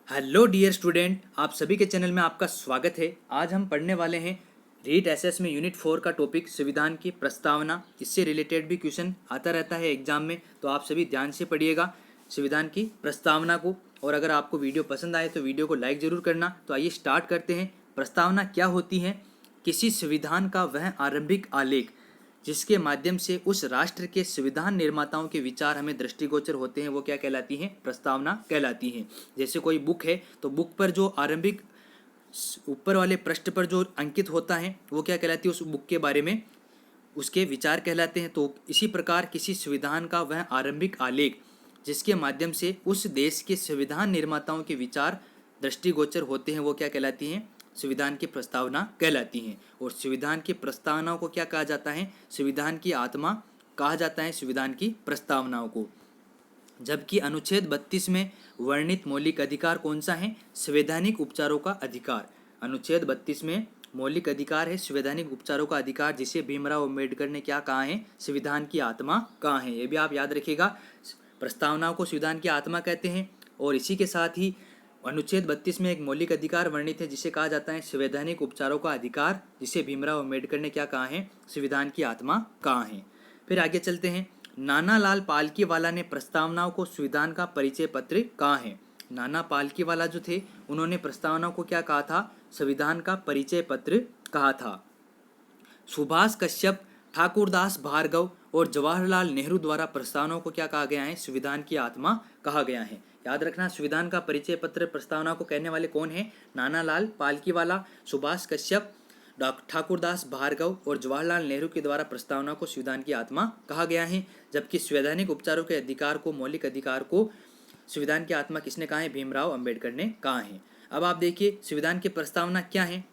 Hello dear student, आप सभी के चैनल में आपका स्वागत है। आज हम पढ़ने वाले हैं रीट एसएस में यूनिट 4 का टॉपिक संविधान की प्रस्तावना। इससे रिलेटेड भी क्वेश्चन आता रहता है एग्जाम में, तो आप सभी ध्यान से पढ़िएगा संविधान की प्रस्तावना को। और अगर आपको वीडियो पसंद आए तो वीडियो को लाइक ज़रूर करना। तो आइए स्टार्ट करते हैं। प्रस्तावना क्या होती है? किसी संविधान का वह आरंभिक आलेख जिसके माध्यम से उस राष्ट्र के संविधान निर्माताओं के विचार हमें दृष्टिगोचर होते हैं, वो क्या कहलाती हैं? प्रस्तावना कहलाती हैं। जैसे कोई बुक है तो बुक पर जो आरंभिक ऊपर वाले पृष्ठ पर जो अंकित होता है वो क्या कहलाती है? उस बुक के बारे में उसके विचार कहलाते हैं। तो इसी प्रकार किसी संविधान का वह आरंभिक आलेख जिसके माध्यम से उस देश के संविधान निर्माताओं के विचार दृष्टिगोचर होते हैं वो क्या कहलाती हैं? संविधान की प्रस्तावना कहलाती हैं। और संविधान की प्रस्तावनाओं को क्या कहा जाता है? संविधान की आत्मा कहा जाता है संविधान की प्रस्तावनाओं को। जबकि अनुच्छेद 32 में वर्णित मौलिक अधिकार कौन सा है? संवैधानिक उपचारों का अधिकार। अनुच्छेद 32 में मौलिक अधिकार है संवैधानिक उपचारों का अधिकार, जिसे भीमराव अम्बेडकर ने क्या कहा है? संविधान की आत्मा कहा है। ये भी आप याद रखिएगा, प्रस्तावनाओं को संविधान की आत्मा कहते हैं। और इसी के साथ ही अनुच्छेद 32 में एक मौलिक अधिकार वर्णित है जिसे कहा जाता है संवैधानिक उपचारों का अधिकार, जिसे भीमराव अम्बेडकर ने क्या कहा है? संविधान की आत्मा कहा है। फिर आगे चलते हैं। नाना लाल पालकीवाला ने प्रस्तावनाओं को संविधान का परिचय पत्र कहा है। नाना पालकीवाला जो थे उन्होंने प्रस्तावनाओं को क्या कहा था? संविधान का परिचय पत्र कहा था। सुभाष कश्यप, ठाकुरदास भार्गव और जवाहरलाल नेहरू द्वारा प्रस्तावनाओं को क्या कहा गया है? संविधान की आत्मा कहा गया है। याद रखना, संविधान का परिचय पत्र प्रस्तावना को कहने वाले कौन है? नाना लाल पालकीवाला, सुभाष कश्यप, ठाकुरदास भार्गव और जवाहरलाल नेहरू के द्वारा प्रस्तावना को संविधान की आत्मा कहा गया है। जबकि संवैधानिक उपचारों के अधिकार को, मौलिक अधिकार को संविधान की आत्मा किसने कहा है? भीमराव अम्बेडकर ने कहा है। अब आप देखिए संविधान की प्रस्तावना क्या है।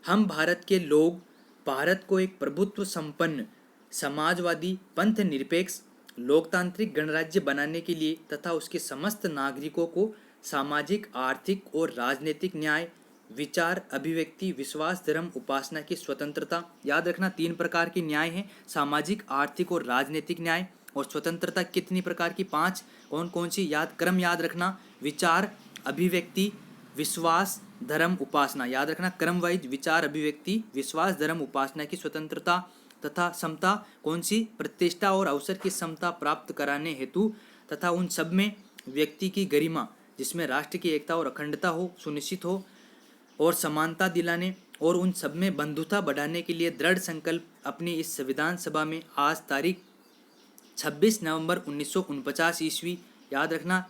हम भारत के लोग भारत को एक प्रभुत्व संपन्न, समाजवादी, पंथ निरपेक्ष, लोकतांत्रिक गणराज्य बनाने के लिए तथा उसके समस्त नागरिकों को सामाजिक, आर्थिक और राजनीतिक न्याय, विचार, अभिव्यक्ति, विश्वास, धर्म, उपासना की स्वतंत्रता। याद रखना, 3 प्रकार के न्याय हैं, सामाजिक, आर्थिक और राजनीतिक न्याय। और स्वतंत्रता कितनी प्रकार की? 5। कौन कौन सी? क्रम याद रखना, विचार, अभिव्यक्ति, विश्वास, धर्म, उपासना। याद रखना, क्रम वाइज विचार, अभिव्यक्ति, विश्वास, धर्म, उपासना की स्वतंत्रता तथा समता। कौन सी? प्रतिष्ठा और अवसर की समता प्राप्त कराने हेतु तथा उन सब में व्यक्ति की गरिमा, जिसमें राष्ट्र की एकता और अखंडता हो, सुनिश्चित हो और समानता दिलाने और उन सब में बंधुता बढ़ाने के लिए दृढ़ संकल्प अपनी इस संविधान सभा में आज तारीख 26 नवंबर 1949 ईस्वी, याद रखना,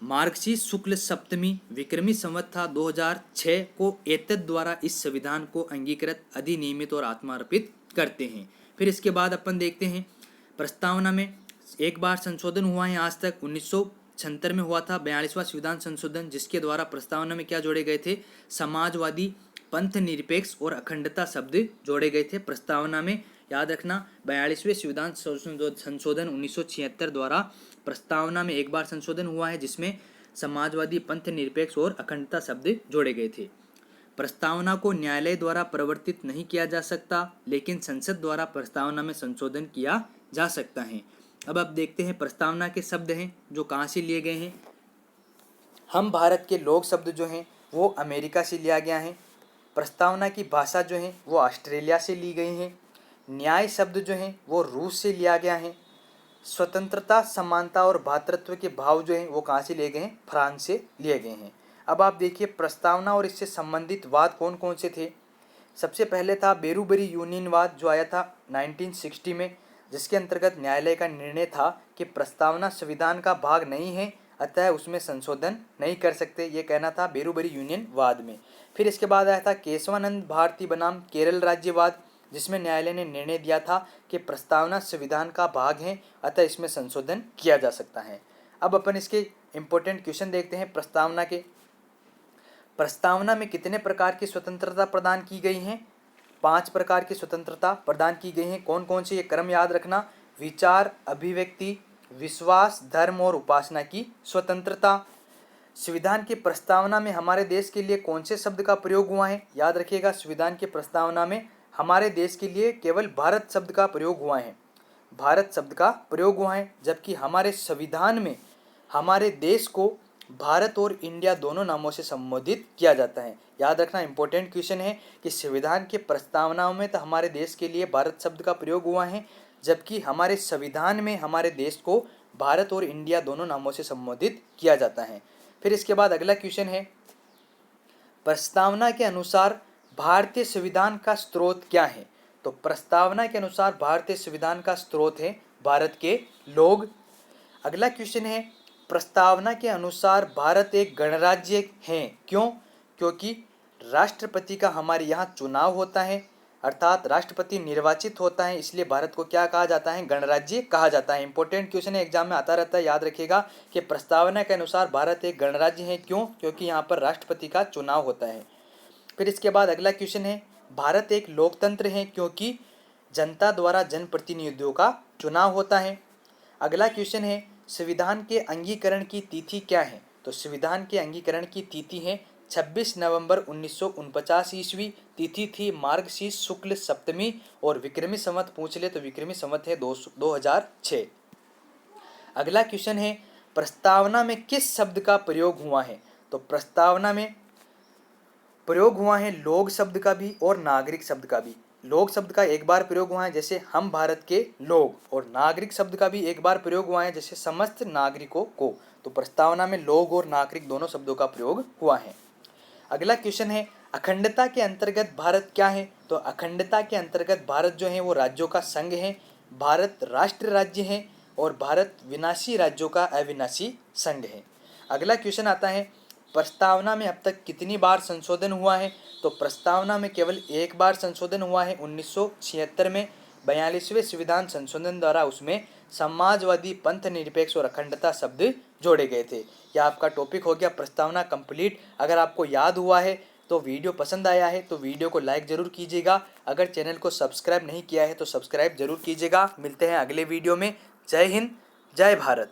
मार्गशीर्ष शुक्ल सप्तमी विक्रमी संवत था 2006 को एतद द्वारा इस संविधान को अंगीकृत, अधिनियमित और आत्मार्पित करते हैं। फिर इसके बाद अपन देखते हैं प्रस्तावना में एक बार संशोधन हुआ है आज तक। 1976 में हुआ था 42वां संविधान संशोधन, जिसके द्वारा प्रस्तावना में क्या जोड़े गए थे? समाजवादी, पंथ निरपेक्ष और अखंडता शब्द जोड़े गए थे प्रस्तावना में। याद रखना, 42वें संविधान संशोधन 1976 द्वारा प्रस्तावना में एक बार संशोधन हुआ है जिसमें समाजवादी, पंथ निरपेक्ष और अखंडता शब्द जोड़े गए थे। प्रस्तावना को न्यायालय द्वारा परिवर्तित नहीं किया जा सकता, लेकिन संसद द्वारा प्रस्तावना में संशोधन किया जा सकता है। अब आप देखते हैं प्रस्तावना के शब्द हैं जो कहाँ से लिए गए हैं। हम भारत के लोग शब्द जो हैं वो अमेरिका से लिया गया है। प्रस्तावना की भाषा जो है वो ऑस्ट्रेलिया से ली गई है। न्याय शब्द जो है वो रूस से लिया गया है। स्वतंत्रता, समानता और भ्रातृत्व के भाव जो हैं वो कहाँ से लिए गए हैं? फ्रांस से लिए गए हैं। अब आप देखिए प्रस्तावना और इससे संबंधित वाद कौन कौन से थे। सबसे पहले था बेरूबरी यूनियनवाद जो आया था 1960 में, जिसके अंतर्गत न्यायालय का निर्णय था कि प्रस्तावना संविधान का भाग नहीं है, अतः उसमें संशोधन नहीं कर सकते, ये कहना था बेरूबरी यूनियनवाद में। फिर इसके बाद आया था केशवानंद भारती बनाम केरल राज्यवाद, जिसमें न्यायालय ने निर्णय दिया था कि प्रस्तावना संविधान का भाग है, अतः इसमें संशोधन किया जा सकता है। अब अपन इसके इम्पोर्टेंट क्वेश्चन देखते हैं प्रस्तावना के। प्रस्तावना में कितने प्रकार की स्वतंत्रता प्रदान की गई हैं? 5 प्रकार की स्वतंत्रता प्रदान की गई हैं। कौन कौन सी? ये क्रम याद रखना, विचार, अभिव्यक्ति, विश्वास, धर्म और उपासना की स्वतंत्रता। संविधान की प्रस्तावना में हमारे देश के लिए कौन से शब्द का प्रयोग हुआ है? याद रखिएगा, संविधान की प्रस्तावना में हमारे देश के लिए केवल भारत शब्द का प्रयोग हुआ है, भारत शब्द का प्रयोग हुआ है। जबकि हमारे संविधान में हमारे देश को भारत और इंडिया दोनों नामों से संबोधित किया जाता है। याद रखना, इंपॉर्टेंट क्वेश्चन है कि संविधान के प्रस्तावनाओं में तो हमारे देश के लिए भारत शब्द का प्रयोग हुआ है, जबकि हमारे संविधान में हमारे देश को भारत और इंडिया दोनों नामों से संबोधित किया जाता है। फिर इसके बाद अगला क्वेश्चन है, प्रस्तावना के अनुसार भारतीय संविधान का स्रोत क्या है? तो प्रस्तावना के अनुसार भारतीय संविधान का स्रोत है भारत के लोग। अगला क्वेश्चन है, प्रस्तावना के अनुसार भारत एक गणराज्य है, क्यों? क्योंकि राष्ट्रपति का हमारे यहाँ चुनाव होता है, अर्थात राष्ट्रपति निर्वाचित होता है, इसलिए भारत को क्या कहा जाता है? गणराज्य कहा जाता है। इंपॉर्टेंट क्वेश्चन है, एग्जाम में आता रहता है, याद रखिएगा कि प्रस्तावना के अनुसार भारत एक गणराज्य है, क्यों? क्योंकि यहाँ पर राष्ट्रपति का चुनाव होता है। फिर इसके बाद अगला क्वेश्चन है, भारत एक लोकतंत्र है क्योंकि जनता द्वारा जनप्रतिनिधियों का चुनाव होता है। अगला क्वेश्चन है, संविधान के अंगीकरण की तिथि क्या है? तो संविधान के अंगीकरण की तिथि है 26 नवंबर 1949 ईस्वी। तिथि थी मार्गशीर्ष शुक्ल सप्तमी, और विक्रमी संवत पूछ ले तो विक्रमी संवत है 2006। अगला क्वेश्चन है, प्रस्तावना में किस शब्द का प्रयोग हुआ है? तो प्रस्तावना में प्रयोग हुआ है लोग शब्द का भी और नागरिक शब्द का भी। लोग शब्द का एक बार प्रयोग हुआ है जैसे हम भारत के लोग, और नागरिक शब्द का भी एक बार प्रयोग हुआ है जैसे समस्त नागरिकों को। तो प्रस्तावना में लोग और नागरिक दोनों शब्दों का प्रयोग हुआ है। अगला क्वेश्चन है, अखंडता के अंतर्गत भारत क्या है? तो अखंडता के अंतर्गत भारत जो है वो राज्यों का संघ है, भारत राष्ट्र राज्य है, और भारत विनाशी राज्यों का अविनाशी संघ है। अगला क्वेश्चन आता है, प्रस्तावना में अब तक कितनी बार संशोधन हुआ है? तो प्रस्तावना में केवल एक बार संशोधन हुआ है 1976 में, 42वें संविधान संशोधन द्वारा उसमें समाजवादी, पंथ निरपेक्ष और अखंडता शब्द जोड़े गए थे। यह आपका टॉपिक हो गया प्रस्तावना कंप्लीट। अगर आपको याद हुआ है तो वीडियो पसंद आया है तो वीडियो को लाइक ज़रूर कीजिएगा। अगर चैनल को सब्सक्राइब नहीं किया है तो सब्सक्राइब जरूर कीजिएगा। मिलते हैं अगले वीडियो में। जय हिंद, जय भारत।